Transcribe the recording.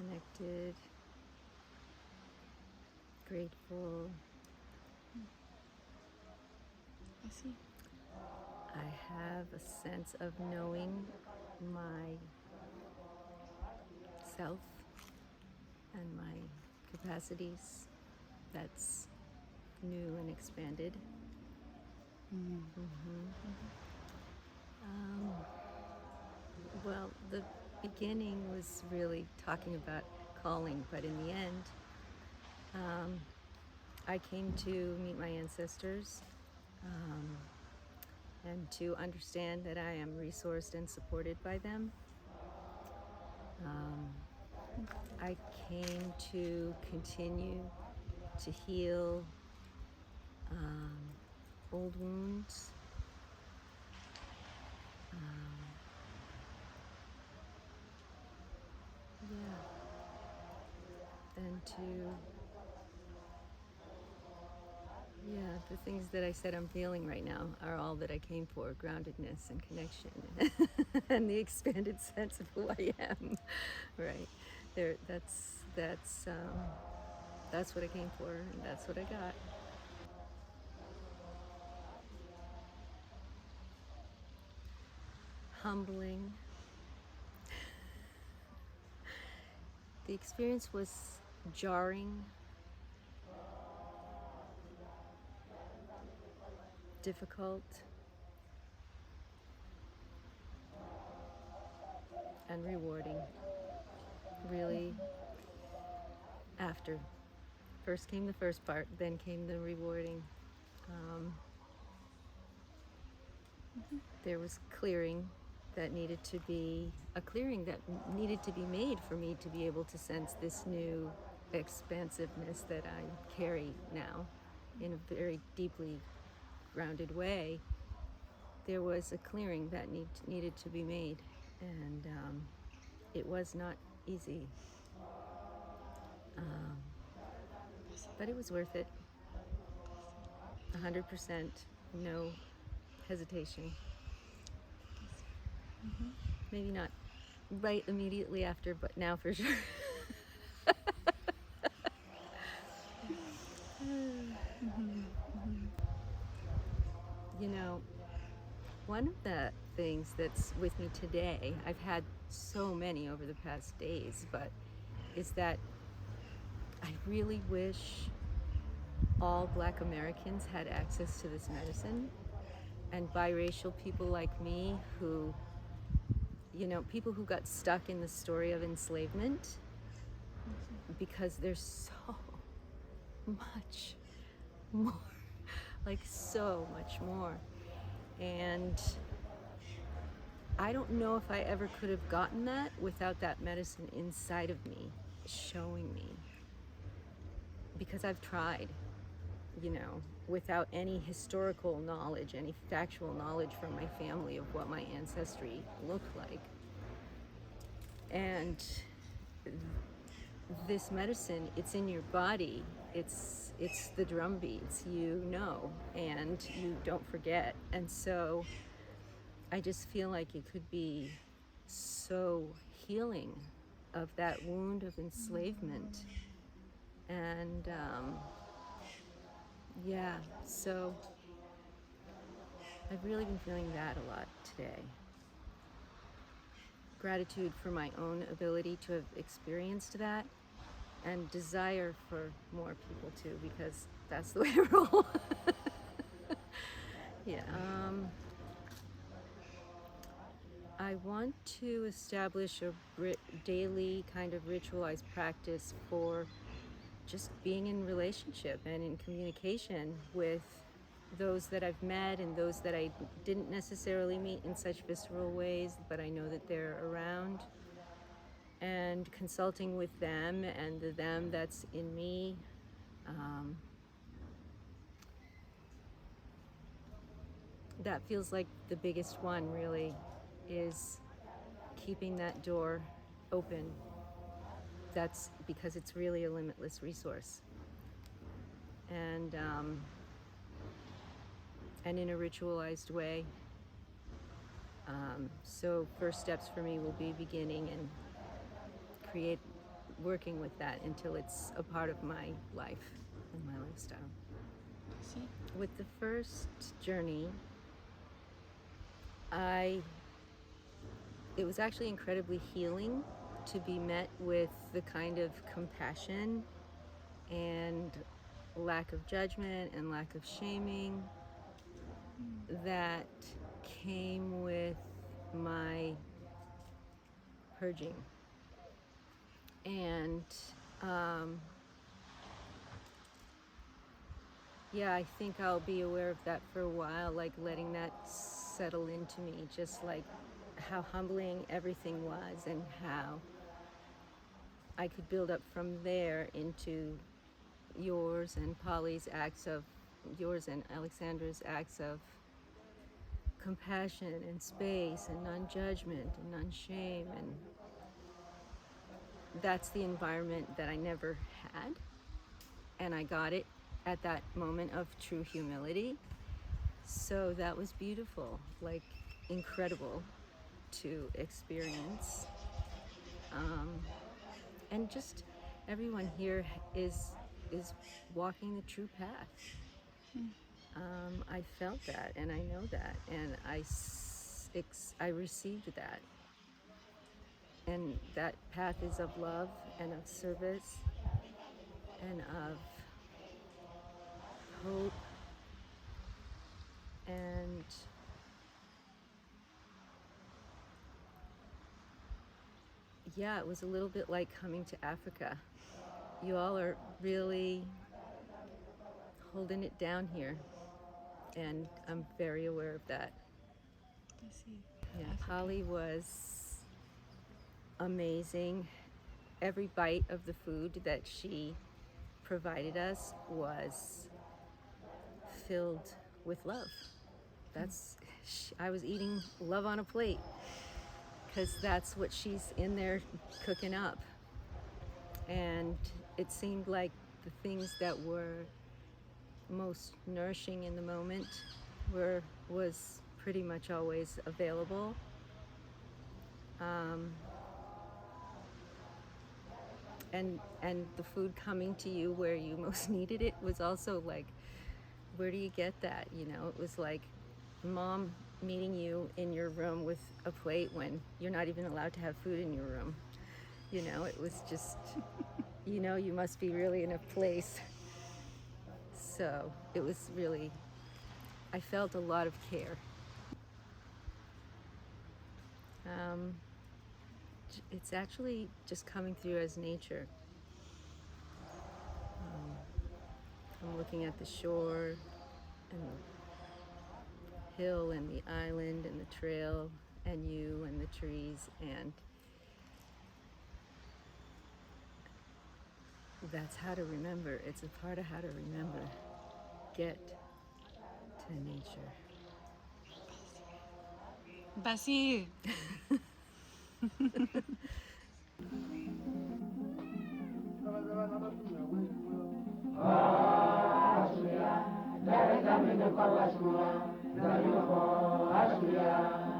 connected, grateful. I see. I have a sense of knowing my self and my capacities that's new and expanded. Well, the beginning was really talking about calling, but in the end, I came to meet my ancestors and to understand that I am resourced and supported by them. I came to continue to heal old wounds, and to, the things that I said I'm feeling right now are all that I came for: groundedness and connection and the expanded sense of who I am, right? That's what I came for, and that's what I got. Humbling. The experience was jarring, difficult, and rewarding. Really, after. First came the first part, then came the rewarding. There was clearing that needed to be made for me to be able to sense this new expansiveness that I carry now in a very deeply grounded way. There was a clearing that needed to be made, and it was not easy, but it was worth it. 100%, no hesitation. Maybe not right immediately after, but now for sure. You know, one of the things that's with me today, I've had so many over the past days, but is that I really wish all Black Americans had access to this medicine, and biracial people like me who, people who got stuck in the story of enslavement, because there's so much more, like so much more. And I don't know if I ever could have gotten that without that medicine inside of me, showing me. Because I've tried, without any historical knowledge, any factual knowledge from my family of what my ancestry looked like. And this medicine, it's in your body. It's the drum beats, and you don't forget. And so I just feel like it could be so healing of that wound of enslavement. And so I've really been feeling that a lot today. Gratitude for my own ability to have experienced that, and desire for more people too, because that's the way I roll. I want to establish a daily kind of ritualized practice for just being in relationship and in communication with those that I've met and those that I didn't necessarily meet in such visceral ways, but I know that they're around, and consulting with them and the them that's in me. That feels like the biggest one, really, is keeping that door open. That's because it's really a limitless resource. And in a ritualized way. So first steps for me will be beginning and create working with that until it's a part of my life and my lifestyle. I see. With the first journey, it was actually incredibly healing to be met with the kind of compassion and lack of judgment and lack of shaming that came with my purging. And yeah, I think I'll be aware of that for a while, like letting that settle into me, just like how humbling everything was and how I could build up from there into yours and Alexandra's acts of compassion and space and non-judgment and non-shame. And that's the environment that I never had. And I got it at that moment of true humility. So that was beautiful, like incredible to experience. And just everyone here is walking the true path. I felt that, and I know that, and I received that. And that path is of love and of service and of hope and yeah, it was a little bit like coming to Africa. You all are really holding it down here, and I'm very aware of that. I see. Yeah, Africa. Polly was amazing. Every bite of the food that she provided us was filled with love. I was eating love on a plate because that's what she's in there cooking up. And it seemed like the things that were most nourishing in the moment was pretty much always available. And the food coming to you where you most needed it was also like, where do you get that? You know, it was like mom meeting you in your room with a plate when you're not even allowed to have food in your room. You know, it was just, you know, you must be really in a place. So it was really, I felt a lot of care. It's actually just coming through as nature. I'm looking at the shore and the hill and the island and the trail and you and the trees, and that's how to remember. It's a part of how to remember. Get to nature. Basi. Asuya,